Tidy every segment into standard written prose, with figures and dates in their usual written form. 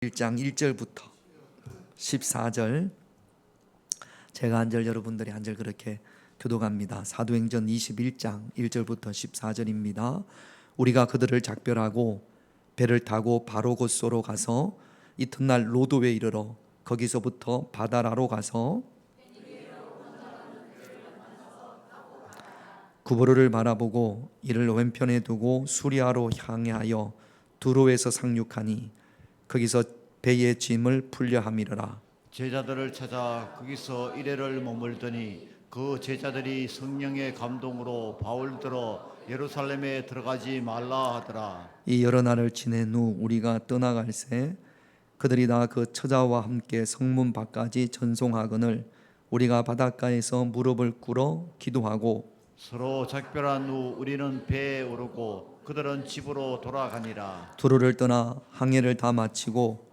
1장 1절부터 14절, 제가 한 절 여러분들이 한 절 그렇게 교독합니다. 사도행전 21장 1절부터 14절입니다. 우리가 그들을 작별하고 배를 타고 바로 곧소로 가서 이튿날 로도에 이르러 거기서부터 바다라로 가서 구버로를 바라보고 이를 왼편에 두고 수리아로 향하여 두로에서 상륙하니 거기서 배의 짐을 풀려 함이러라. 제자들을 찾아 거기서 이래를 머물더니 그 제자들이 성령의 감동으로 바울들어 예루살렘에 들어가지 말라 하더라. 이 여러 날을 지낸 후 우리가 떠나갈새 그들이 다 그 처자와 함께 성문 밖까지 전송하거늘 우리가 바닷가에서 무릎을 꿇어 기도하고 서로 작별한 후 우리는 배에 오르고 그들은 집으로 돌아가니라. 두로를 떠나 항해를 다 마치고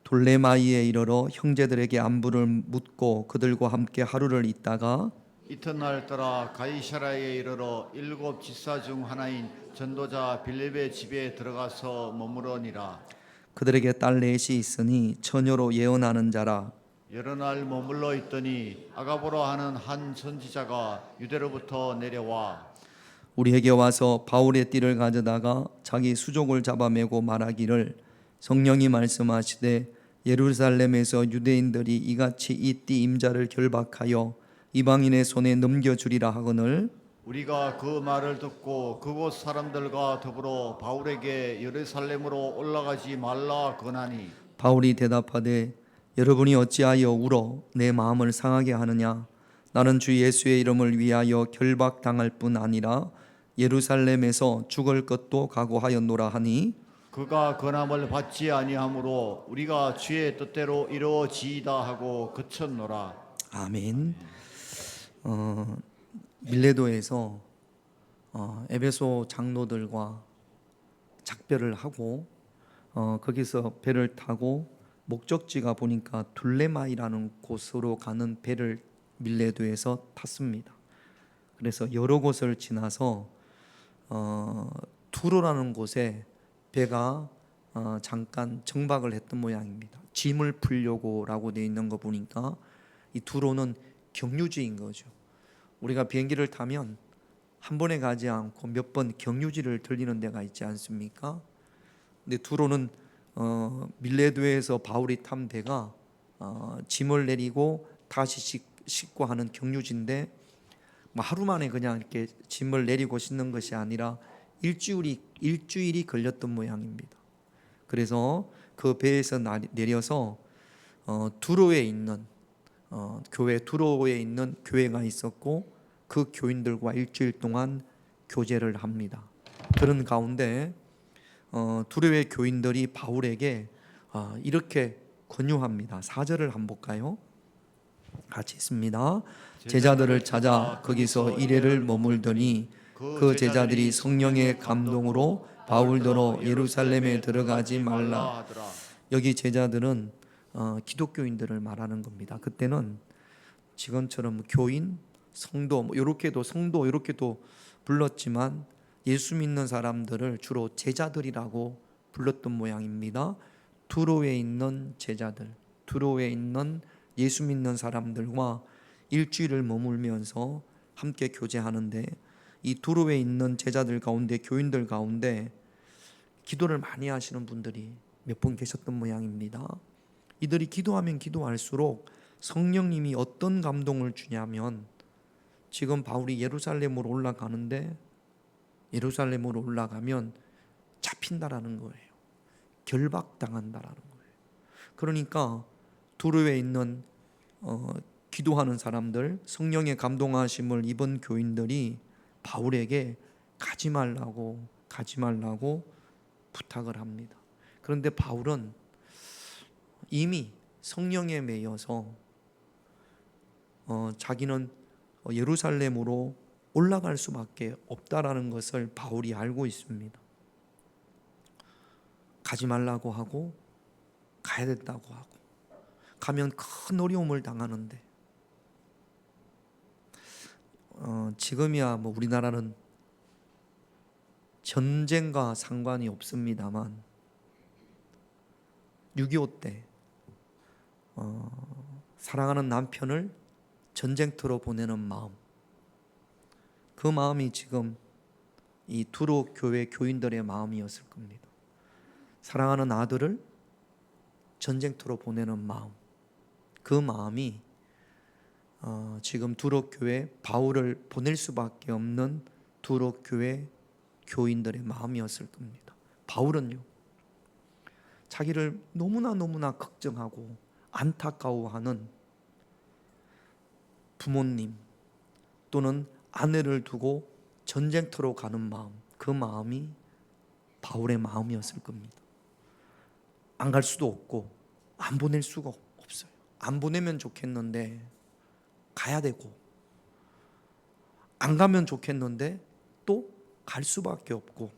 돌레마이에 이르러 형제들에게 안부를 묻고 그들과 함께 하루를 있다가 이튿날 따라 가이사라에 이르러 7 지사 중 하나인 전도자 빌립의 집에 들어가서 머무르니라. 그들에게 딸 넷이 있으니 처녀로 예언하는 자라. 여러 날 머물러 있더니 아가보라 하는 한 선지자가 유대로부터 내려와 우리에게 와서 바울의 띠를 가져다가 자기 수족을 잡아매고 말하기를 성령이 말씀하시되 예루살렘에서 유대인들이 이같이 이 띠 임자를 결박하여 이방인의 손에 넘겨주리라 하거늘 우리가 그 말을 듣고 그곳 사람들과 더불어 바울에게 예루살렘으로 올라가지 말라 권하니 바울이 대답하되 여러분이 어찌하여 울어 내 마음을 상하게 하느냐. 나는 주 예수의 이름을 위하여 결박당할 뿐 아니라 예루살렘에서 죽을 것도 각오하였노라 하니 그가 권함을 받지 아니하므로 우리가 주의 뜻대로 이루어지이다 하고 그쳤노라. 아멘. 밀레도에서 에베소 장로들과 작별을 하고 거기서 배를 타고 목적지가 보니까 둘레마이라는 곳으로 가는 배를 밀레도에서 탔습니다. 그래서 여러 곳을 지나서 두로라는 곳에 배가 잠깐 정박을 했던 모양입니다. 짐을 풀려고라고 되어 있는 거 보니까 이 두로는 경유지인 거죠. 우리가 비행기를 타면 한 번에 가지 않고 몇 번 경유지를 들리는 데가 있지 않습니까? 근데 두로는 밀레도에서 바울이 탄 배가 짐을 내리고 다시 싣고 하는 경유지인데 하루 만에 그냥 이렇게 짐을 내리고 싣는 것이 아니라 일주일이 걸렸던 모양입니다. 그래서 그 배에서 내려서 두로에 있는 두로에 있는 교회가 있었고 그 교인들과 일주일 동안 교제를 합니다. 그런 가운데 두로의 교인들이 바울에게 이렇게 권유합니다. 4절을 한번 볼까요? 같이 있습니다. 제자들을 찾아 거기서 이래를 머물더니 그 제자들이 성령의 감동으로 바울더러 예루살렘에 들어가지 말라. 여기 제자들은 기독교인들을 말하는 겁니다. 그때는 지금처럼 교인, 성도 이렇게도 성도 이렇게도 불렀지만 예수 믿는 사람들을 주로 제자들이라고 불렀던 모양입니다. 두로에 있는 제자들, 두로에 있는 예수 믿는 사람들과 일주일을 머물면서 함께 교제하는데 이 두로에 있는 제자들 가운데 교인들 가운데 기도를 많이 하시는 분들이 몇 분 계셨던 모양입니다. 이들이 기도하면 기도할수록 성령님이 어떤 감동을 주냐면 지금 바울이 예루살렘으로 올라가는데 예루살렘으로 올라가면 잡힌다라는 거예요. 결박당한다라는 거예요. 그러니까 두로에 있는 기도하는 사람들, 성령의 감동하심을 입은 교인들이 바울에게 가지 말라고 부탁을 합니다. 그런데 바울은 이미 성령에 매여서 자기는 예루살렘으로 올라갈 수밖에 없다라는 것을 바울이 알고 있습니다. 가지 말라고 하고 가야 된다고 하고 가면 큰 어려움을 당하는데 지금이야 우리나라는 전쟁과 상관이 없습니다만 6.25 때 사랑하는 남편을 전쟁터로 보내는 마음, 그 마음이 지금 이 두로 교회 교인들의 마음이었을 겁니다. 사랑하는 아들을 전쟁터로 보내는 마음, 그 마음이 지금 두로 교회 바울을 보낼 수밖에 없는 두로 교회 교인들의 마음이었을 겁니다. 바울은요, 자기를 너무나 걱정하고 안타까워하는 부모님 또는 아내를 두고 전쟁터로 가는 마음, 그 마음이 바울의 마음이었을 겁니다. 안 갈 수도 없고 안 보낼 수가 없어요. 안 보내면 좋겠는데 가야 되고, 안 가면 좋겠는데 또 갈 수밖에 없고,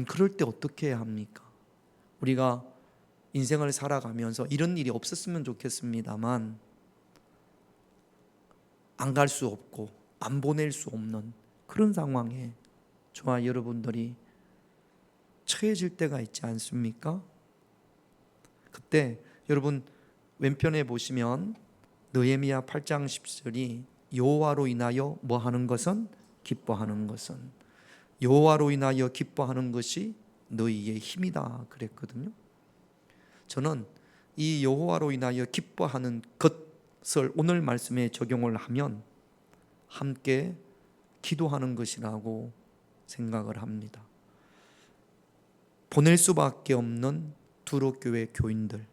그럴 때 어떻게 해야 합니까? 우리가 인생을 살아가면서 이런 일이 없었으면 좋겠습니다만 안 갈 수 없고 안 보낼 수 없는 그런 상황에 저와 여러분들이 처해질 때가 있지 않습니까? 그때 여러분 왼편에 보시면 느헤미야 8장 10절이 여호와로 인하여 뭐 하는 것은? 기뻐하는 것은, 여호와로 인하여 기뻐하는 것이 너희의 힘이다 그랬거든요. 저는 이 여호와로 인하여 기뻐하는 것을 오늘 말씀에 적용을 하면 함께 기도하는 것이라고 생각을 합니다. 보낼 수밖에 없는 두로 교회 교인들,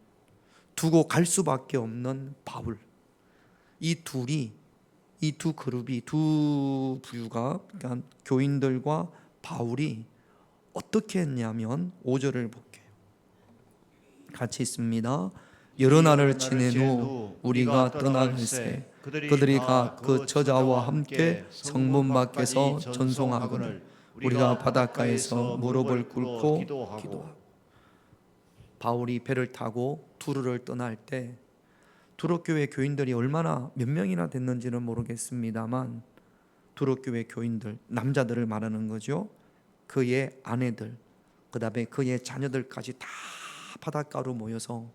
두고 갈 수밖에 없는 바울, 이 두 그룹이, 두 부류가, 그러니까 교인들과 바울이 어떻게 했냐면 5절을 볼게요. 같이 있습니다. 여러 날을 지낸 후 우리가 떠나갈새 그들이 가 그 저자와 함께 성문 밖에서 전송하거늘 우리가 바닷가에서 무릎을 꿇고 기도하고. 바울이 배를 타고 두로를 떠날 때 두로 교회 교인들이 얼마나 몇 명이나 됐는지는 모르겠습니다만, 두로 교회 교인들, 남자들을 말하는 거죠. 그의 아내들, 그 다음에 그의 자녀들까지 다 바닷가로 모여서,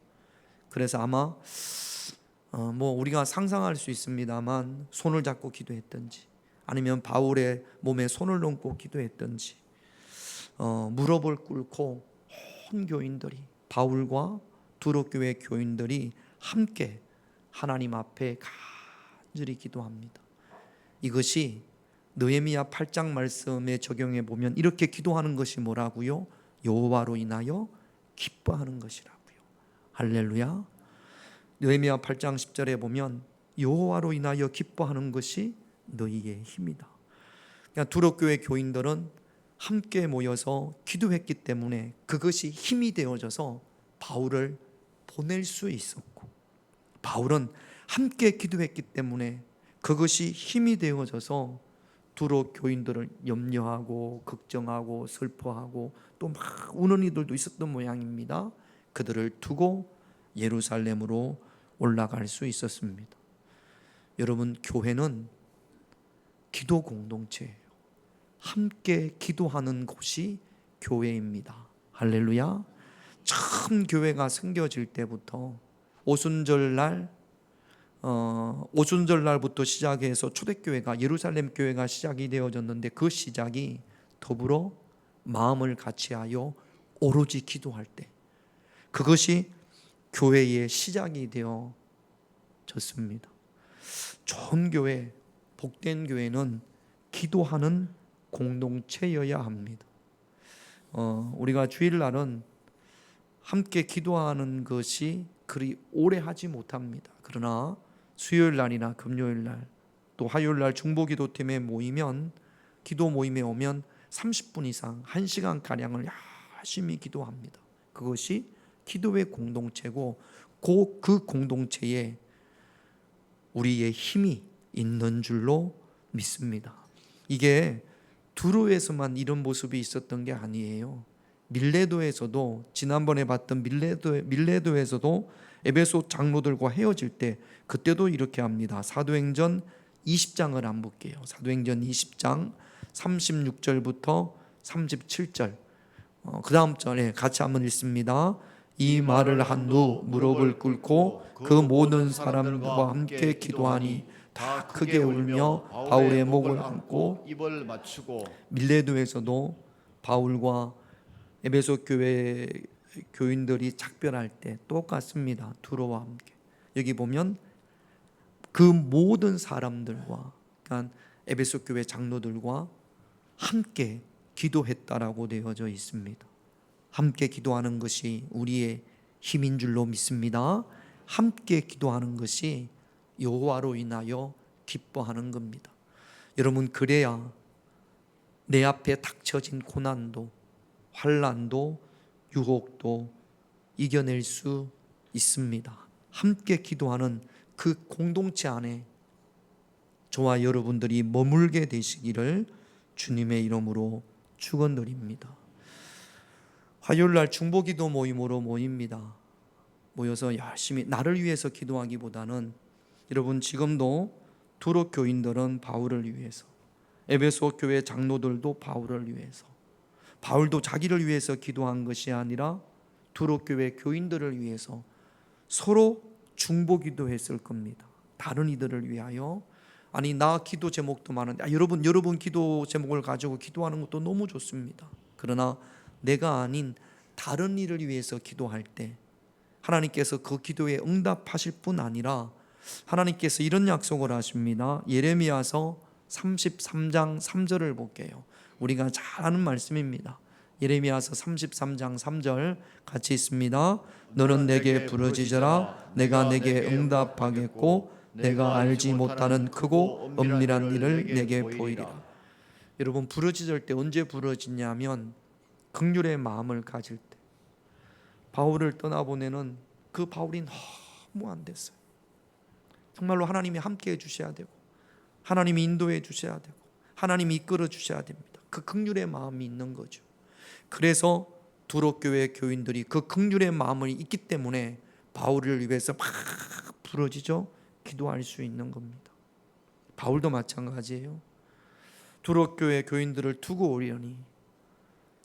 그래서 아마 뭐 우리가 상상할 수 있습니다만 손을 잡고 기도했던지 아니면 바울의 몸에 손을 얹고 기도했던지, 무릎을 꿇고 온 교인들이, 바울과 두로 교회 교인들이 함께 하나님 앞에 간절히 기도합니다. 이것이 느헤미야 8장 말씀에 적용해 보면 이렇게 기도하는 것이 뭐라고요? 여호와로 인하여 기뻐하는 것이라고요. 할렐루야. 느헤미야 8장 10절에 보면 여호와로 인하여 기뻐하는 것이 너희의 힘이다. 그러니까 두로 교회 교인들은 함께 모여서 기도했기 때문에 그것이 힘이 되어져서 바울을 보낼 수 있었고, 바울은 함께 기도했기 때문에 그것이 힘이 되어져서 두로 교인들을 염려하고 걱정하고 슬퍼하고 또 막 우는 이들도 있었던 모양입니다. 그들을 두고 예루살렘으로 올라갈 수 있었습니다. 여러분, 교회는 기도 공동체예요. 함께 기도하는 곳이 교회입니다. 할렐루야. 처음 교회가 생겨질 때부터 오순절날부터 시작해서 초대교회가, 예루살렘 교회가 시작이 되어졌는데, 그 시작이 더불어 마음을 같이하여 오로지 기도할 때, 그것이 교회의 시작이 되어졌습니다. 좋은 교회, 복된 교회는 기도하는 공동체여야 합니다. 우리가 주일날은 함께 기도하는 것이 그리 오래 하지 못합니다. 그러나 수요일날이나 금요일날 또 화요일날 중보기도팀에 모이면, 기도 모임에 오면 30분 이상 1시간가량을 열심히 기도합니다. 그것이 기도의 공동체고, 그 공동체에 우리의 힘이 있는 줄로 믿습니다. 이게 두로에서만 이런 모습이 있었던 게 아니에요. 밀레도에서도, 지난번에 봤던 밀레도에서도 에베소 장로들과 헤어질 때 그때도 이렇게 합니다. 사도행전 20장을 안 볼게요. 사도행전 20장 36절부터 37절, 그 다음 절에 같이 한번 읽습니다. 이 말을 한 후 무릎을 꿇고 그 모든 사람들과 함께 기도하니 다 크게 울며 바울의 목을 안고 입을 맞추고. 밀레도에서도 바울과 에베소 교회 교인들이 작별할 때 똑같습니다. 두로와 함께. 여기 보면 그 모든 사람들과, 그러니까 에베소 교회 장로들과 함께 기도했다라고 되어져 있습니다. 함께 기도하는 것이 우리의 힘인 줄로 믿습니다. 함께 기도하는 것이 여호와로 인하여 기뻐하는 겁니다. 여러분, 그래야 내 앞에 닥쳐진 고난도, 환난도, 유혹도 이겨낼 수 있습니다. 함께 기도하는 그 공동체 안에 저와 여러분들이 머물게 되시기를 주님의 이름으로 축원드립니다. 화요일날 중보기도 모임으로 모입니다. 모여서 열심히 나를 위해서 기도하기보다는, 여러분 지금도 두로 교인들은 바울을 위해서, 에베소 교회 장로들도 바울을 위해서, 바울도 자기를 위해서 기도한 것이 아니라 두로 교회 교인들을 위해서 서로 중보기도했을 겁니다. 다른 이들을 위하여. 아니, 나 기도 제목도 많은데, 여러분 기도 제목을 가지고 기도하는 것도 너무 좋습니다. 그러나 내가 아닌 다른 일을 위해서 기도할 때 하나님께서 그 기도에 응답하실 뿐 아니라 하나님께서 이런 약속을 하십니다. 예레미야서 33장 3절을 볼게요. 우리가 잘 아는 말씀입니다. 예레미야서 33장 3절 같이 있습니다. 너는 내게 부르짖으라. 내가 내게 응답하겠고 내가 알지 못하는 크고 엄밀한 일을 내게 보이리라. 여러분, 부르짖을 때 언제 부르짖냐면 긍휼의 마음을 가질 때. 바울을 떠나보내는 그 바울이 너무 안 됐어요. 정말로 하나님이 함께 해주셔야 되고 하나님이 인도해 주셔야 되고 하나님이 이끌어 주셔야 됩니다. 그 긍휼의 마음이 있는 거죠. 그래서 두로 교회 교인들이 그 긍휼의 마음이 있기 때문에 바울을 위해서 막 부르짖어 기도할 수 있는 겁니다. 바울도 마찬가지예요. 두로 교회 교인들을 두고 오려니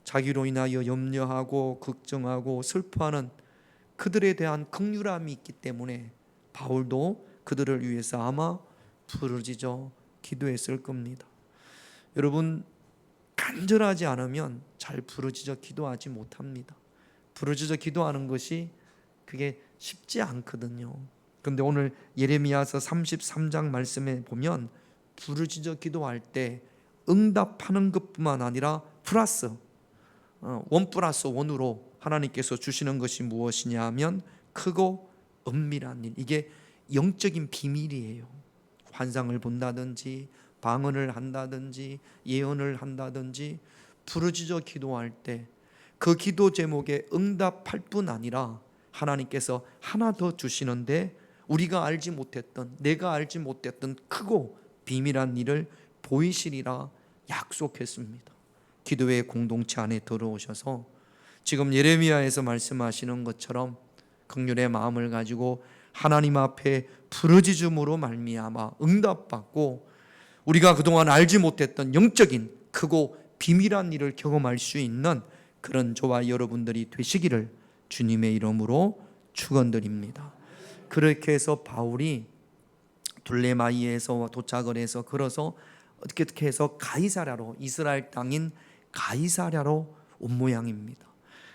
자기로 인하여 염려하고 걱정하고 슬퍼하는 그들에 대한 긍휼함이 있기 때문에 바울도 그들을 위해서 아마 부르짖어 기도했을 겁니다. 여러분, 간절하지 않으면 잘 부르짖어 기도하지 못합니다. 부르짖어 기도하는 것이 그게 쉽지 않거든요. 그런데 오늘 예레미야서 33장 말씀에 보면 부르짖어 기도할 때 응답하는 것뿐만 아니라 플러스 1+1으로 하나님께서 주시는 것이 무엇이냐 하면 크고 은밀한 일, 이게 영적인 비밀이에요. 환상을 본다든지 방언을 한다든지 예언을 한다든지 부르짖어 기도할 때 그 기도 제목에 응답할 뿐 아니라 하나님께서 하나 더 주시는데 우리가 알지 못했던, 내가 알지 못했던 크고 비밀한 일을 보이시리라 약속했습니다. 기도의 공동체 안에 들어오셔서 지금 예레미야에서 말씀하시는 것처럼 긍휼의 마음을 가지고 하나님 앞에 부르짖음으로 말미암아 응답받고 우리가 그동안 알지 못했던 영적인 크고 비밀한 일을 경험할 수 있는 그런 저와 여러분들이 되시기를 주님의 이름으로 축원드립니다. 그렇게 해서 바울이 둘레마이에서 도착을 해서 걸어서 어떻게 해서 가이사랴로, 이스라엘 땅인 가이사랴로 온 모양입니다.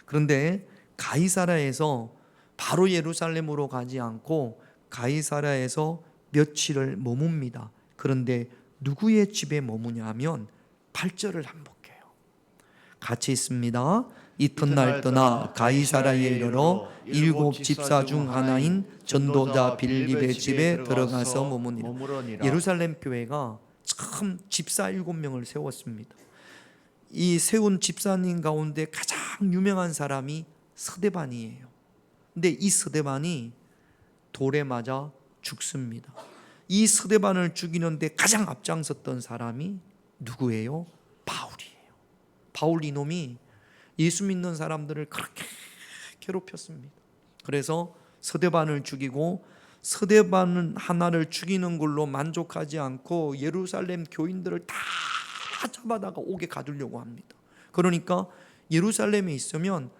그런데 가이사랴에서 바로 예루살렘으로 가지 않고 가이사랴에서 며칠을 머뭅니다. 그런데 누구의 집에 머무냐 하면 8절을 한번 볼게요. 같이 있습니다. 이튿날 떠나 가이사랴에 이르러 7 집사 중 하나인 전도자 빌립의 집에 들어가서 머무니라. 예루살렘 교회가 참 집사 7명을 세웠습니다. 이 세운 집사님 가운데 가장 유명한 사람이 스데반이에요. 근데 이 스데반이 돌에 맞아 죽습니다. 이 스데반을 죽이는데 가장 앞장섰던 사람이 누구예요? 바울이에요. 바울 이놈이 예수 믿는 사람들을 그렇게 괴롭혔습니다. 그래서 스데반을 죽이고 스데반 하나를 죽이는 걸로 만족하지 않고 예루살렘 교인들을 다 잡아다가 옥에 가두려고 합니다. 그러니까 예루살렘에 있으면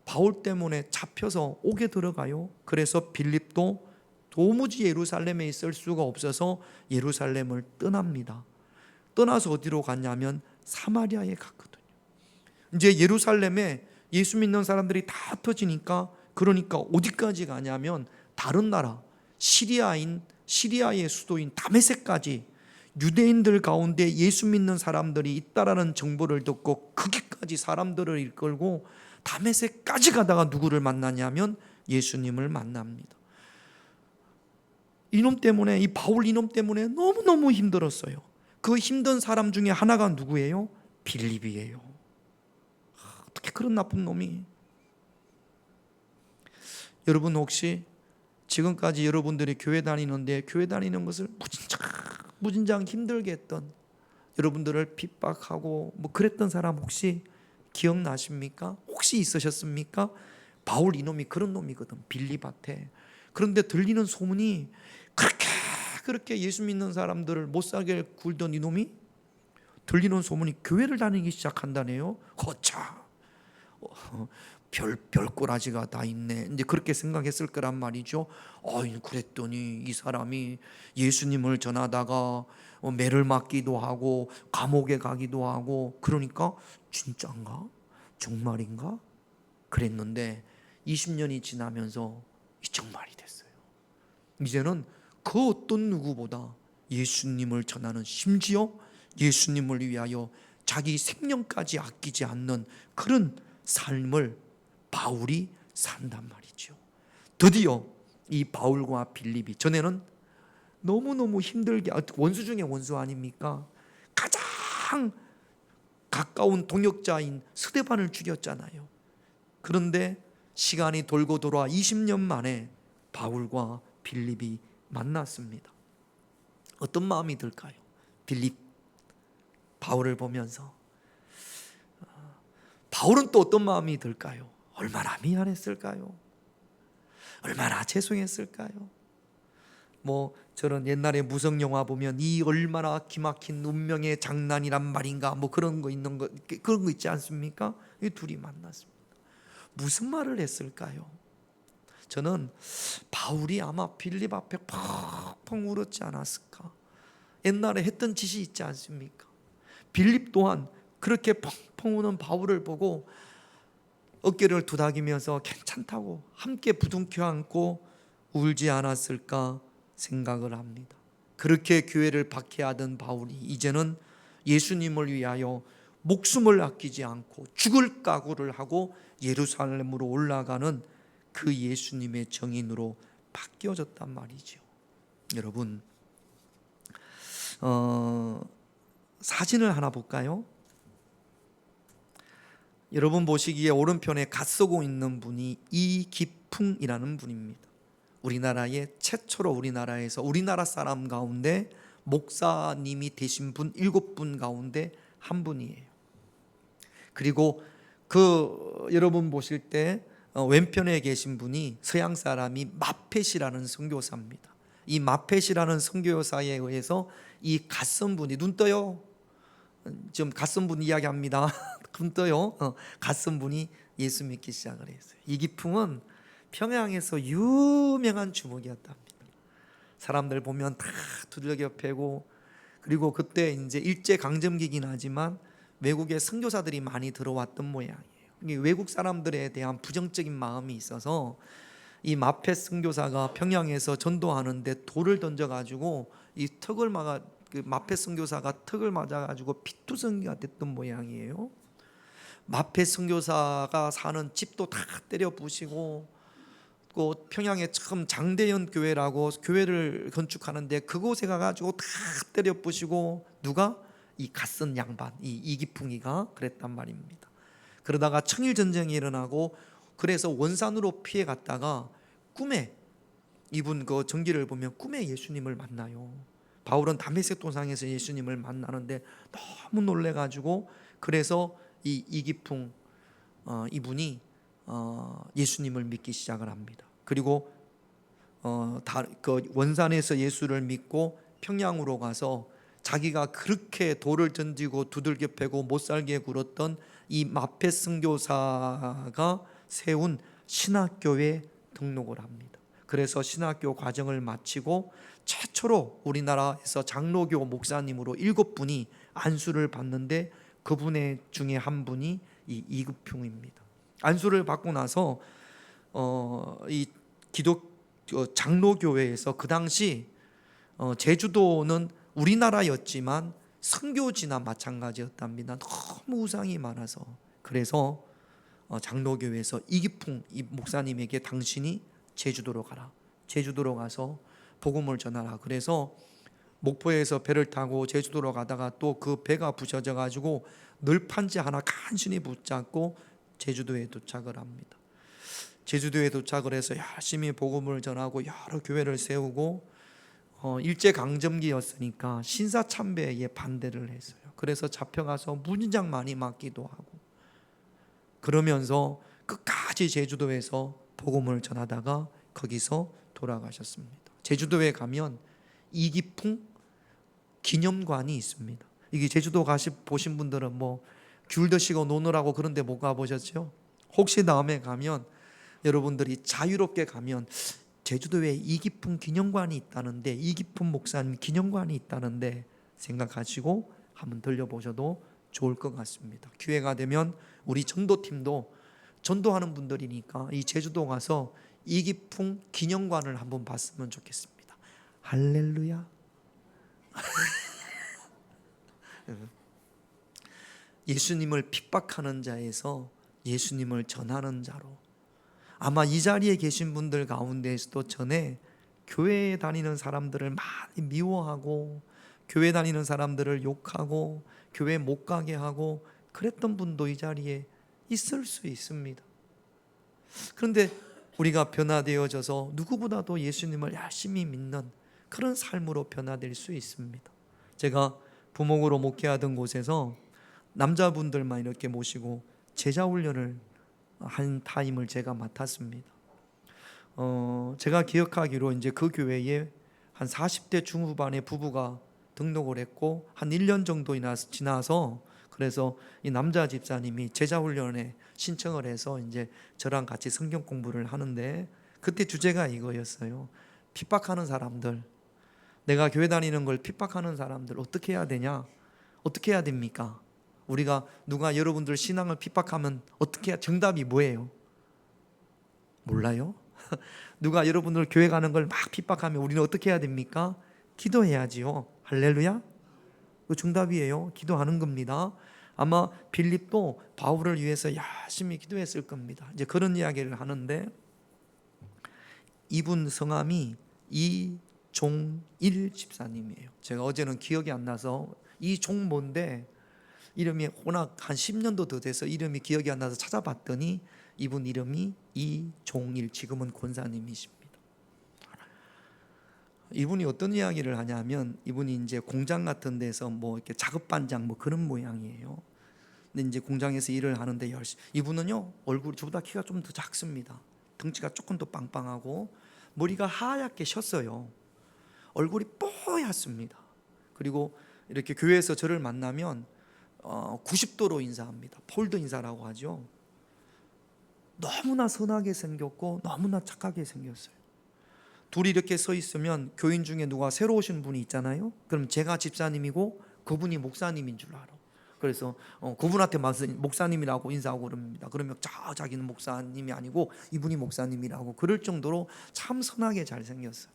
바울 때문에 잡혀서 옥에 들어가요. 그래서 빌립도 도무지 예루살렘에 있을 수가 없어서 예루살렘을 떠납니다. 떠나서 어디로 갔냐면 사마리아에 갔거든요. 이제 예루살렘에 예수 믿는 사람들이 다 터지니까, 그러니까 어디까지 가냐면 다른 나라 시리아의 수도인 다메섹까지 유대인들 가운데 예수 믿는 사람들이 있다라는 정보를 듣고 거기까지 사람들을 이끌고 다메섹까지 가다가 누구를 만나냐면 예수님을 만납니다. 이놈 때문에, 이 바울 이놈 때문에 너무너무 힘들었어요. 그 힘든 사람 중에 하나가 누구예요? 빌립이에요. 어떻게 그런 나쁜 놈이. 여러분 혹시 지금까지 여러분들이 교회 다니는데 교회 다니는 것을 무진장 힘들게 했던, 여러분들을 핍박하고 뭐 그랬던 사람 혹시 기억나십니까? 혹시 있으셨습니까? 바울 이놈이 그런 놈이거든, 빌립한테. 그런데 들리는 소문이 그렇게 예수 믿는 사람들을 못 살게 굴던 이놈이, 들리는 소문이 교회를 다니기 시작한다네요. 거차, 별꼬라지가 다 있네. 이제 그렇게 생각했을 거란 말이죠. 그랬더니 이 사람이 예수님을 전하다가 매를 맞기도 하고 감옥에 가기도 하고, 그러니까 진짠가? 정말인가? 그랬는데 20년이 지나면서 정말이 됐어요. 이제는 그 어떤 누구보다 예수님을 전하는, 심지어 예수님을 위하여 자기 생명까지 아끼지 않는 그런 삶을 바울이 산단 말이죠. 드디어 이 바울과 빌립이, 전에는 너무너무 힘들게, 원수 중에 원수 아닙니까? 가장 가까운 동역자인 스데반을 죽였잖아요. 그런데 시간이 돌고 돌아 20년 만에 바울과 빌립이 만났습니다. 어떤 마음이 들까요? 빌립, 바울을 보면서 바울은 또 어떤 마음이 들까요? 얼마나 미안했을까요? 얼마나 죄송했을까요? 뭐 저런 옛날에 무성 영화 보면 이 얼마나 기막힌 운명의 장난이란 말인가, 뭐 그런 거 있는 거, 그런 거 있지 않습니까? 이 둘이 만났습니다. 무슨 말을 했을까요? 저는 바울이 아마 빌립 앞에 펑펑 울었지 않았을까? 옛날에 했던 짓이 있지 않습니까? 빌립 또한 그렇게 펑펑 우는 바울을 보고 어깨를 두닥이면서 괜찮다고 함께 부둥켜 안고 울지 않았을까 생각을 합니다. 그렇게 교회를 박해하던 바울이 이제는 예수님을 위하여 목숨을 아끼지 않고 죽을 각오를 하고 예루살렘으로 올라가는 그 예수님의 정인으로 바뀌어졌단 말이죠. 여러분, 사진을 하나 볼까요? 여러분 보시기에 오른편에 갓 쓰고 있는 분이 이기풍이라는 분입니다. 우리나라의 최초로 우리나라에서 우리나라 사람 가운데 목사님이 되신 분 7분 가운데 한 분이에요. 그리고 여러분 보실 때 왼편에 계신 분이 서양 사람이 마펫이라는 선교사입니다. 이 마펫이라는 선교사에 의해서 이 갓선 분이, 눈 떠요. 지금 갓선 분 이야기합니다. 눈 떠요. 갓선 분이 예수 믿기 시작을 했어요. 이기풍은 평양에서 유명한 주목이었답니다. 사람들 보면 다 두들겨 패고, 그리고 그때 이제 일제 강점기긴 하지만 외국의 선교사들이 많이 들어왔던 모양이에요. 외국 사람들에 대한 부정적인 마음이 있어서 이 마펫 선교사가 평양에서 전도하는데 돌을 던져가지고 이 턱을 막아, 그 마펫 선교사가 턱을 맞아가지고 피투성이가 됐던 모양이에요. 마펫 선교사가 사는 집도 다 때려 부시고, 그 평양에 처음 장대현 교회라고 교회를 건축하는데 그곳에 가가지고 다 때려 부시고, 누가? 이 갓선 양반, 이 이기풍이가 그랬단 말입니다. 그러다가 청일전쟁이 일어나고, 그래서 원산으로 피해 갔다가 꿈에, 이분 그 전기를 보면 꿈에 예수님을 만나요. 바울은 다메섹 도상에서 예수님을 만나는데 너무 놀래가지고, 그래서 이 이기풍 이분이 예수님을 믿기 시작을 합니다. 그리고 그 원산에서 예수를 믿고 평양으로 가서 자기가 그렇게 돌을 던지고 두들겨 패고 못살게 굴었던 이 마펫 선교사가 세운 신학교에 등록을 합니다. 그래서 신학교 과정을 마치고 최초로 우리나라에서 장로교 목사님으로 7분이 안수를 받는데 그분의 중에 한 분이 이 이급흉입니다. 안수를 받고 나서 이 장로교회에서 그 당시 제주도는 우리나라였지만 선교지나 마찬가지였답니다. 너무 우상이 많아서. 그래서 장로교회에서 이기풍 이 목사님에게 당신이 제주도로 가라. 제주도로 가서 복음을 전하라. 그래서 목포에서 배를 타고 제주도로 가다가 또 그 배가 부서져 가지고 널판지 하나 간신히 붙잡고 제주도에 도착을 합니다. 제주도에 도착을 해서 열심히 복음을 전하고 여러 교회를 세우고 일제강점기였으니까 신사참배에 반대를 했어요. 그래서 잡혀가서 무진장 많이 맞기도 하고 그러면서 끝까지 제주도에서 복음을 전하다가 거기서 돌아가셨습니다. 제주도에 가면 이기풍 기념관이 있습니다. 이게 제주도 보신 분들은 뭐 귤 드시고 노느라고 그런데 못 가보셨죠? 혹시 다음에 가면 여러분들이 자유롭게 가면 제주도에 이기풍 기념관이 있다는데, 이기풍 목사님 기념관이 있다는데 생각하시고 한번 들려보셔도 좋을 것 같습니다. 기회가 되면 우리 전도팀도 전도하는 분들이니까 이 제주도 가서 이기풍 기념관을 한번 봤으면 좋겠습니다. 할렐루야. 예수님을 핍박하는 자에서 예수님을 전하는 자로, 아마 이 자리에 계신 분들 가운데에서도 전에 교회에 다니는 사람들을 많이 미워하고 교회 다니는 사람들을 욕하고 교회 못 가게 하고 그랬던 분도 이 자리에 있을 수 있습니다. 그런데 우리가 변화되어져서 누구보다도 예수님을 열심히 믿는 그런 삶으로 변화될 수 있습니다. 제가 부목으로 목회하던 곳에서 남자분들만 이렇게 모시고 제자훈련을 한 타임을 제가 맡았습니다. 제가 기억하기로 이제 그 교회에 한 40대 중후반의 부부가 등록을 했고 한 1년 정도 지나서 그래서 이 남자 집사님이 제자훈련에 신청을 해서 이제 저랑 같이 성경 공부를 하는데 그때 주제가 이거였어요. 핍박하는 사람들, 내가 교회 다니는 걸 핍박하는 사람들 어떻게 해야 되냐? 어떻게 해야 됩니까? 우리가 누가 여러분들 신앙을 핍박하면 어떻게 해야, 정답이 뭐예요? 몰라요? 누가 여러분들 교회 가는 걸 막 핍박하면 우리는 어떻게 해야 됩니까? 기도해야지요. 할렐루야. 그 정답이에요. 기도하는 겁니다. 아마 빌립도 바울을 위해서 열심히 기도했을 겁니다. 이제 그런 이야기를 하는데 이분 성함이 이종일 집사님이에요. 제가 어제는 기억이 안 나서 이종모인데 이름이 워낙 한 10년도 더 돼서 이름이 기억이 안 나서 찾아봤더니 이분 이름이 이종일, 지금은 권사님이십니다. 이분이 어떤 이야기를 하냐면 이분이 이제 공장 같은 데서 뭐 이렇게 작업반장 뭐 그런 모양이에요. 근데 이제 공장에서 일을 하는데 이분은요 얼굴이 저보다 키가 좀 더 작습니다. 덩치가 조금 더 빵빵하고 머리가 하얗게 셨어요. 얼굴이 뽀얗습니다. 그리고 이렇게 교회에서 저를 만나면 90도로 인사합니다. 폴드 인사라고 하죠. 너무나 선하게 생겼고 너무나 착하게 생겼어요. 둘이 이렇게 서 있으면 교인 중에 누가 새로 오신 분이 있잖아요. 그럼 제가 집사님이고 그분이 목사님인 줄 알아. 그래서 그분한테 목사님이라고 인사하고 그럽니다. 그러면 자기는 목사님이 아니고 이분이 목사님이라고 그럴 정도로 참 선하게 잘 생겼어요.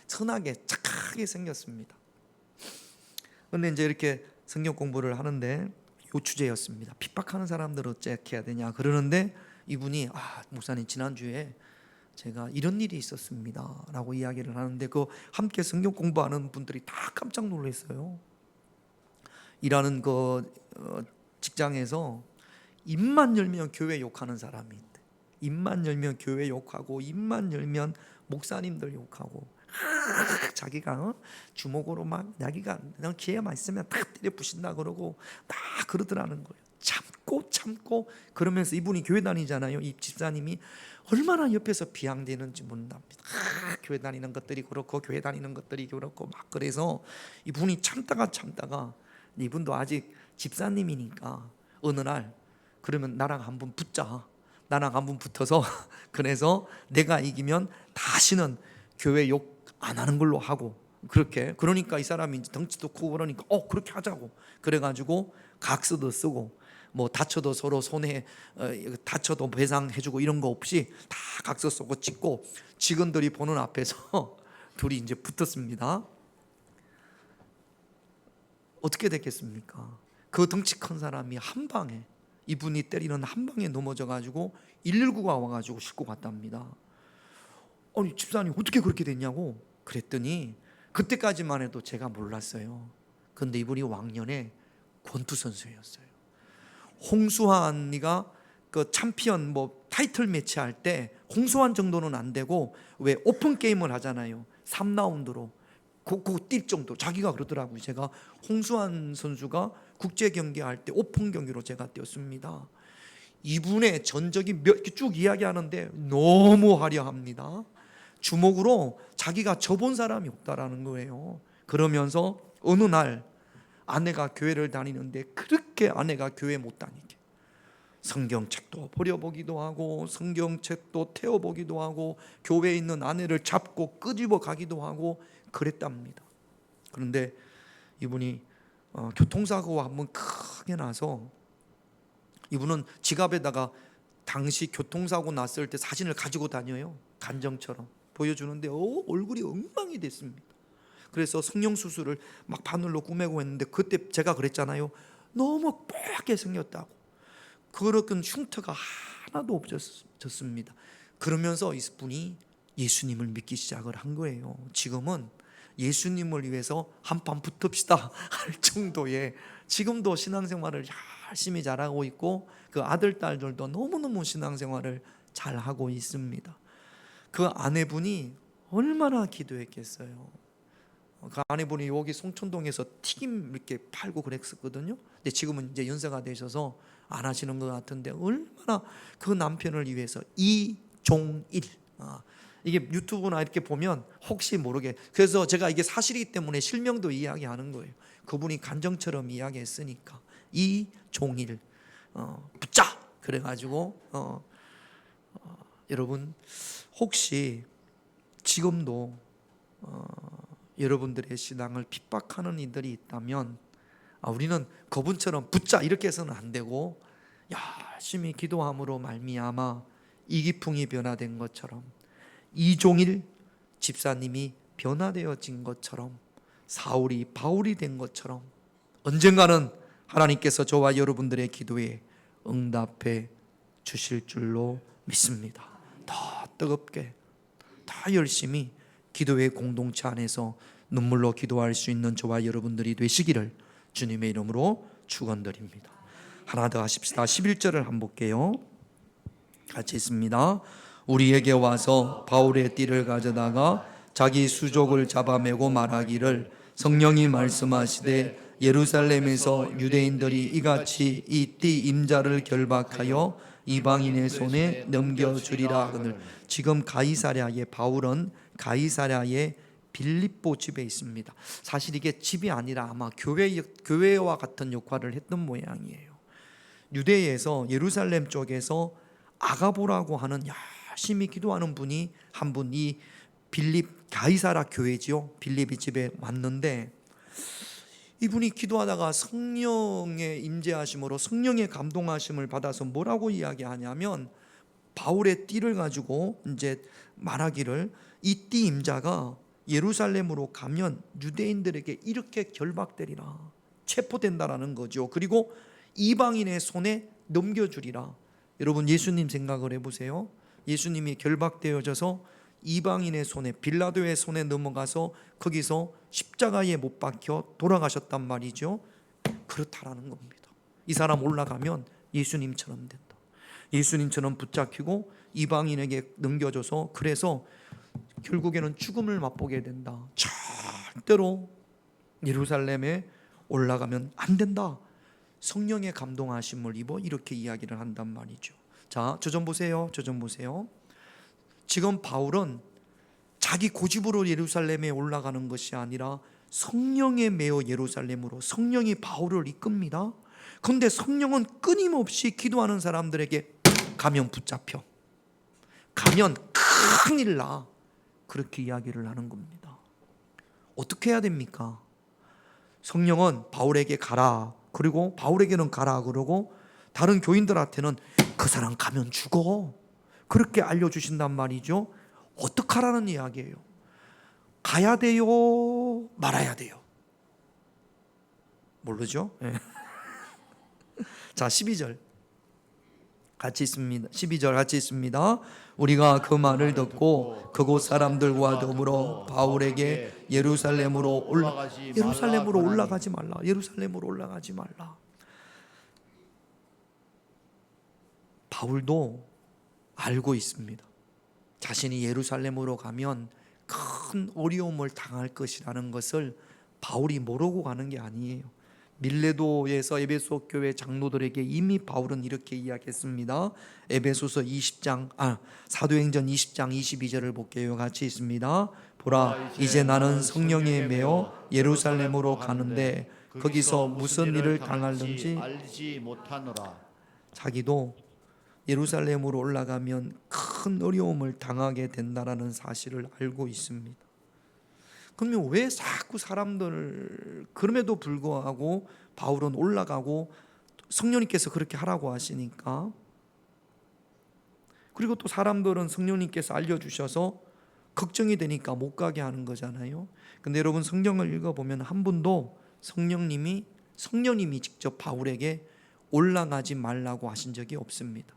선하게 착하게 생겼습니다. 그런데 이제 이렇게 성경 공부를 하는데 요 주제였습니다. 핍박하는 사람들 어떻게 해야 되냐 그러는데 이분이 목사님 지난주에 제가 이런 일이 있었습니다 라고 이야기를 하는데 그 함께 성경 공부하는 분들이 다 깜짝 놀랐어요. 일하는 그 직장에서 입만 열면 교회 욕하는 사람이 있대. 입만 열면 교회 욕하고 입만 열면 목사님들 욕하고 자기가 주먹으로 막 자기가 그냥 기회만 있으면 다 때려 부신다 그러고 다 그러더라는 거예요. 참고 그러면서 이분이 교회 다니잖아요. 이 집사님이 얼마나 옆에서 비양되는지 모른답니다. 교회 다니는 것들이 그렇고 교회 다니는 것들이 그렇고 막 그래서 이분이 참다가 이분도 아직 집사님이니까 어느 날 그러면 나랑 한번 붙자. 나랑 한번 붙어서 그래서 내가 이기면 다시는 교회 욕 안 하는 걸로 하고, 그렇게 그러니까 이 사람이 이제 덩치도 크고 그러니까 그렇게 하자고 그래가지고 각서도 쓰고 뭐 다쳐도 서로 손해 다쳐도 배상해주고 이런 거 없이 다 각서 쓰고 찍고 직원들이 보는 앞에서 둘이 이제 붙었습니다. 어떻게 됐겠습니까? 그 덩치 큰 사람이 한 방에, 이분이 때리는 한 방에 넘어져 가지고 119가 와가지고 싣고 갔답니다. 아니 집사님 어떻게 그렇게 됐냐고 그랬더니 그때까지만 해도 제가 몰랐어요. 근데 이분이 왕년에 권투 선수였어요. 홍수환이가 그 챔피언 뭐 타이틀 매치 할 때 홍수환 정도는 안 되고 왜 오픈 게임을 하잖아요. 3라운드로 그거 뛸 정도 자기가 그러더라고요. 제가 홍수환 선수가 국제 경기할 때 오픈 경기로 제가 뛰었습니다. 이분의 전적이 몇 개 쭉 이야기하는데 너무 화려합니다. 주먹으로 자기가 져본 사람이 없다라는 거예요. 그러면서 어느 날 아내가 교회를 다니는데 그렇게 아내가 교회 못 다니게 성경책도 버려보기도 하고 성경책도 태워보기도 하고 교회에 있는 아내를 잡고 끄집어 가기도 하고 그랬답니다. 그런데 이분이 교통사고가 한번 크게 나서 이분은 지갑에다가 당시 교통사고 났을 때 사진을 가지고 다녀요. 간정처럼 보여주는데 얼굴이 엉망이 됐습니다. 그래서 성형수술을 막 바늘로 꾸매고 했는데 그때 제가 그랬잖아요. 너무 뻘게 생겼다고. 그런 흉터가 하나도 없어졌습니다. 그러면서 이분이 예수님을 믿기 시작을 한 거예요. 지금은 예수님을 위해서 한판 붙읍시다 할 정도의, 지금도 신앙생활을 열심히 잘하고 있고 그 아들 딸들도 너무너무 신앙생활을 잘하고 있습니다. 그 아내분이 얼마나 기도했겠어요. 그 아내분이 여기 송천동에서 튀김 이렇게 팔고 그랬었거든요. 근데 지금은 이제 연세가 되셔서 안 하시는 것 같은데 얼마나 그 남편을 위해서. 이종일, 이게 유튜브나 이렇게 보면 혹시 모르게, 그래서 제가 이게 사실이기 때문에 실명도 이야기하는 거예요. 그분이 간정처럼 이야기했으니까. 이종일 붙자 그래가지고 여러분 혹시 지금도 여러분들의 신앙을 핍박하는 이들이 있다면 우리는 그분처럼 붙자 이렇게 해서는 안 되고 열심히 기도함으로 말미암아 이기풍이 변화된 것처럼 이종일 집사님이 변화되어진 것처럼 사울이 바울이 된 것처럼 언젠가는 하나님께서 저와 여러분들의 기도에 응답해 주실 줄로 믿습니다. 더 뜨겁게 더 열심히 기도의 공동체 안에서 눈물로 기도할 수 있는 저와 여러분들이 되시기를 주님의 이름으로 축원드립니다. 하나 더 하십시다. 11절을 한번 볼게요. 같이 있습니다. 우리에게 와서 바울의 띠를 가져다가 자기 수족을 잡아매고 말하기를 성령이 말씀하시되 예루살렘에서 유대인들이 이같이 이 띠 임자를 결박하여 이방인의 손에 넘겨주리라 하거늘. 지금 가이사랴의 바울은 가이사랴의 빌립보 집에 있습니다. 사실 이게 집이 아니라 아마 교회와 같은 역할을 했던 모양이에요. 유대에서 예루살렘 쪽에서 아가보라고 하는 열심히 기도하는 분이 한 분이 빌립 가이사랴 교회지요. 빌립이 집에 왔는데 이분이 기도하다가 성령의 임재하심으로 성령의 감동하심을 받아서 뭐라고 이야기하냐면 바울의 띠를 가지고 이제 말하기를 이 띠 임자가 예루살렘으로 가면 유대인들에게 이렇게 결박되리라, 체포된다라는 거죠. 그리고 이방인의 손에 넘겨주리라. 여러분 예수님 생각을 해보세요. 예수님이 결박되어져서 이방인의 손에, 빌라도의 손에 넘어가서 거기서 십자가에 못 박혀 돌아가셨단 말이죠. 그렇다라는 겁니다. 이 사람 올라가면 예수님처럼 된다. 예수님처럼 붙잡히고 이방인에게 넘겨줘서 그래서 결국에는 죽음을 맛보게 된다. 절대로 예루살렘에 올라가면 안 된다. 성령의 감동하심을 입어 이렇게 이야기를 한단 말이죠. 자, 저 좀 보세요. 저 좀 보세요. 지금 바울은 자기 고집으로 예루살렘에 올라가는 것이 아니라 성령에 매어 예루살렘으로 성령이 바울을 이끕니다. 그런데 성령은 끊임없이 기도하는 사람들에게 가면 붙잡혀. 가면 큰일 나. 그렇게 이야기를 하는 겁니다. 어떻게 해야 됩니까? 성령은 바울에게 가라. 그리고 바울에게는 가라 그러고 다른 교인들한테는 그 사람 가면 죽어. 그렇게 알려주신단 말이죠. 어떡하라는 이야기예요? 가야 돼요? 말아야 돼요? 모르죠? 네. 자, 12절 같이 있습니다. 12절 같이 있습니다. 우리가 그 말을 듣고 그곳 사람들과 더불어 바울에게 예루살렘으로 올라가지 말라. 예루살렘으로 올라가지 말라. 바울도 알고 있습니다. 자신이 예루살렘으로 가면 큰 어려움을 당할 것이라는 것을 바울이 모르고 가는 게 아니에요. 밀레도에서 에베소 교회 장로들에게 이미 바울은 이렇게 이야기했습니다. 에베소서 20장 사도행전 20장 22절을 볼게요. 같이 있습니다. 보라, 이제 나는 성령에 매어 예루살렘으로 가는데 거기서 무슨 일을 당할는지 알지 못하노라. 자기도 예루살렘으로 올라가면 큰 어려움을 당하게 된다라는 사실을 알고 있습니다. 그러면 왜 자꾸 사람들, 그럼에도 불구하고 바울은 올라가고 성령님께서 그렇게 하라고 하시니까, 그리고 또 사람들은 성령님께서 알려주셔서 걱정이 되니까 못 가게 하는 거잖아요. 근데 여러분, 성경을 읽어보면 한 분도 성령님이 직접 바울에게 올라가지 말라고 하신 적이 없습니다.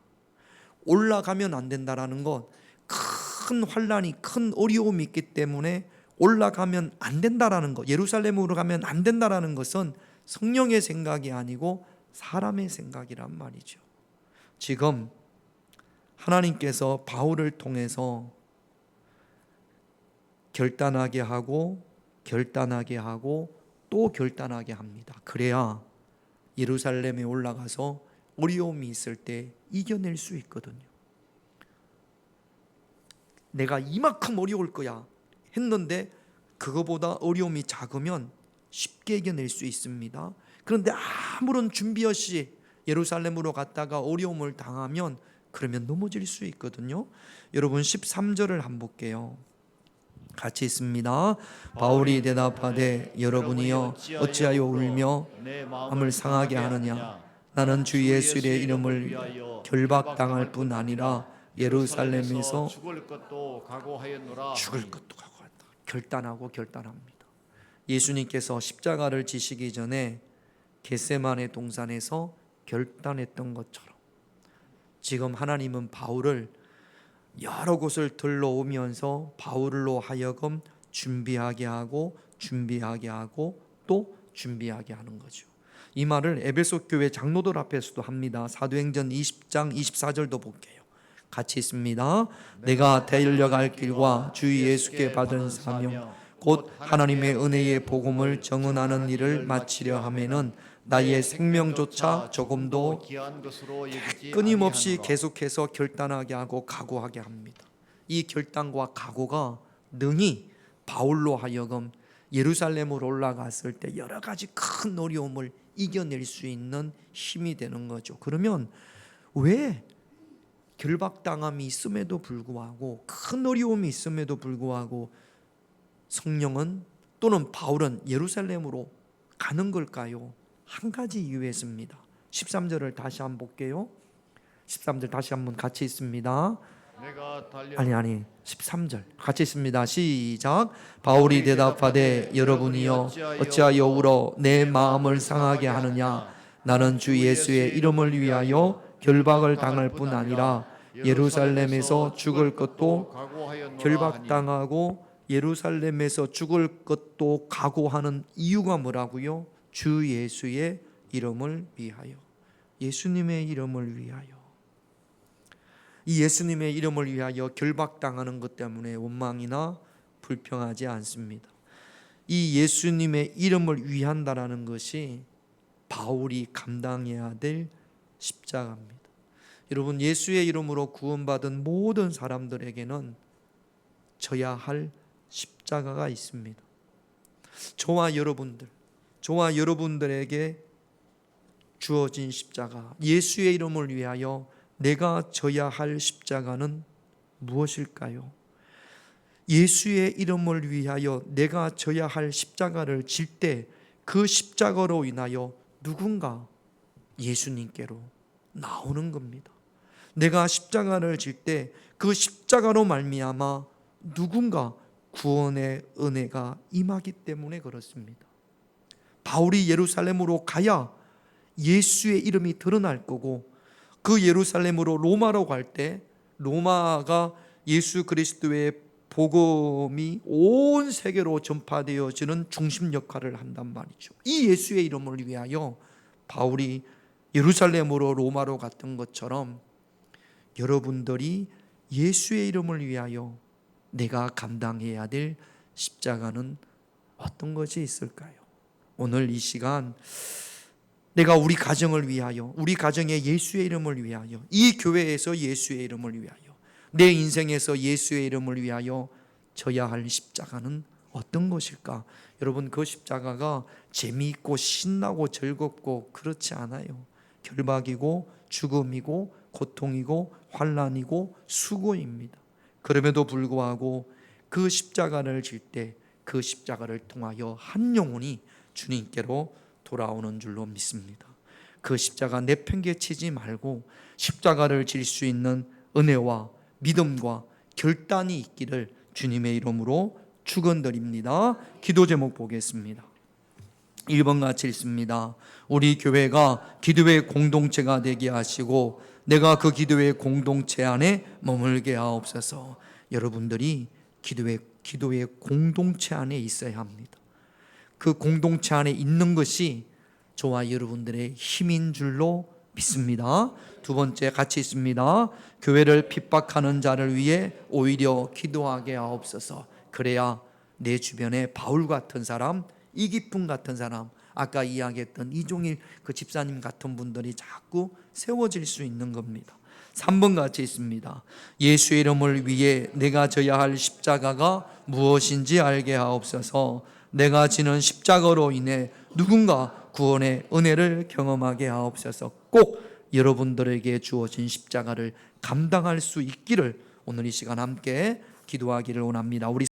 올라가면 안 된다라는 것, 큰 환난이, 큰 어려움이 있기 때문에 올라가면 안 된다라는 것, 예루살렘으로 가면 안 된다라는 것은 성령의 생각이 아니고 사람의 생각이란 말이죠. 지금 하나님께서 바울을 통해서 결단하게 하고 또 결단하게 합니다. 그래야 예루살렘에 올라가서 어려움이 있을 때 이겨낼 수 있거든요. 내가 이만큼 어려울 거야 했는데 그거보다 어려움이 작으면 쉽게 이겨낼 수 있습니다. 그런데 아무런 준비 없이 예루살렘으로 갔다가 어려움을 당하면 그러면 넘어질 수 있거든요. 여러분 13절을 한번 볼게요. 같이 있습니다. 바울이 대답하되 여러분이여 어찌하여 울며 마음을 상하게 하느냐. 나는 주 예수의 이름을 위하여 결박당할 뿐 아니라 예루살렘에서 죽을 것도 각오하였노라. 결단합니다. 예수님께서 십자가를 지시기 전에 겟세마네 동산에서 결단했던 것처럼 지금 하나님은 바울을 여러 곳을 들러오면서 바울로 하여금 준비하게 하고 또 준비하게 하는 거죠. 이 말을 에베소 교회 장로들 앞에서도 합니다. 사도행전 20장 24절도 볼게요. 같이 있습니다. 내가 달려갈 길과 주 예수께 받은 사명 곧 하나님의 은혜의 복음을 정언하는 일을 마치려 하면은 나의 생명조차 조금도 끊임없이 계속해서 결단하게 하고 각오하게 합니다. 이 결단과 각오가 능히 바울로 하여금 예루살렘으로 올라갔을 때 여러 가지 큰 어려움을 이겨낼 수 있는 힘이 되는 거죠. 그러면 왜 결박당함이 있음에도 불구하고 큰 어려움이 있음에도 불구하고 성령은 또는 바울은 예루살렘으로 가는 걸까요? 한 가지 이유였습니다. 13절을 다시 한번 볼게요. 13절 다시 한번 같이 있습니다. 13절 같이 있습니다. 시작. 바울이 대답하되 여러분이여 어찌하여 울어 내 마음을 상하게 하느냐. 나는 주 예수의 이름을 위하여 결박을 당할 뿐 아니라 예루살렘에서 죽을 것도 결박당하고 예루살렘에서 죽을 것도 각오하는 이유가 뭐라고요? 주 예수의 이름을 위하여. 예수님의 이름을 위하여. 이 예수님의 이름을 위하여 결박당하는 것 때문에 원망이나 불평하지 않습니다. 이 예수님의 이름을 위한다라는 것이 바울이 감당해야 될 십자가입니다. 여러분, 예수의 이름으로 구원받은 모든 사람들에게는 져야 할 십자가가 있습니다. 저와 여러분들에게 주어진 십자가, 예수의 이름을 위하여 내가 져야 할 십자가는 무엇일까요? 예수의 이름을 위하여 내가 져야 할 십자가를 질 때 그 십자가로 인하여 누군가 예수님께로 나오는 겁니다. 내가 십자가를 질 때 그 십자가로 말미암아 누군가 구원의 은혜가 임하기 때문에 그렇습니다. 바울이 예루살렘으로 가야 예수의 이름이 드러날 거고, 그 예루살렘으로 로마로 갈 때 로마가 예수 그리스도의 복음이 온 세계로 전파되어지는 중심 역할을 한단 말이죠. 이 예수의 이름을 위하여 바울이 예루살렘으로 로마로 갔던 것처럼 여러분들이 예수의 이름을 위하여 내가 감당해야 될 십자가는 어떤 것이 있을까요? 오늘 이 시간 내가 우리 가정을 위하여, 우리 가정의 예수의 이름을 위하여, 이 교회에서 예수의 이름을 위하여, 내 인생에서 예수의 이름을 위하여 져야 할 십자가는 어떤 것일까? 여러분, 그 십자가가 재미있고 신나고 즐겁고 그렇지 않아요. 결박이고 죽음이고 고통이고 환난이고 수고입니다. 그럼에도 불구하고 그 십자가를 질 때 그 십자가를 통하여 한 영혼이 주님께로 돌아오는 줄로 믿습니다. 그 십자가 내팽개치지 말고 십자가를 질 수 있는 은혜와 믿음과 결단이 있기를 주님의 이름으로 축원드립니다. 기도 제목 보겠습니다. 1번 같이 읽습니다. 우리 교회가 기도의 공동체가 되게 하시고 내가 그 기도의 공동체 안에 머물게 하옵소서. 여러분들이 기도의 공동체 안에 있어야 합니다. 그 공동체 안에 있는 것이 저와 여러분들의 힘인 줄로 믿습니다. 두 번째 같이 있습니다. 교회를 핍박하는 자를 위해 오히려 기도하게 하옵소서. 그래야 내 주변에 바울 같은 사람, 이기쁨 같은 사람, 아까 이야기했던 이종일 그 집사님 같은 분들이 자꾸 세워질 수 있는 겁니다. 3번 같이 있습니다. 예수의 이름을 위해 내가 져야 할 십자가가 무엇인지 알게 하옵소서. 내가 지는 십자가로 인해 누군가 구원의 은혜를 경험하게 하옵소서. 꼭 여러분들에게 주어진 십자가를 감당할 수 있기를 오늘 이 시간 함께 기도하기를 원합니다. 우리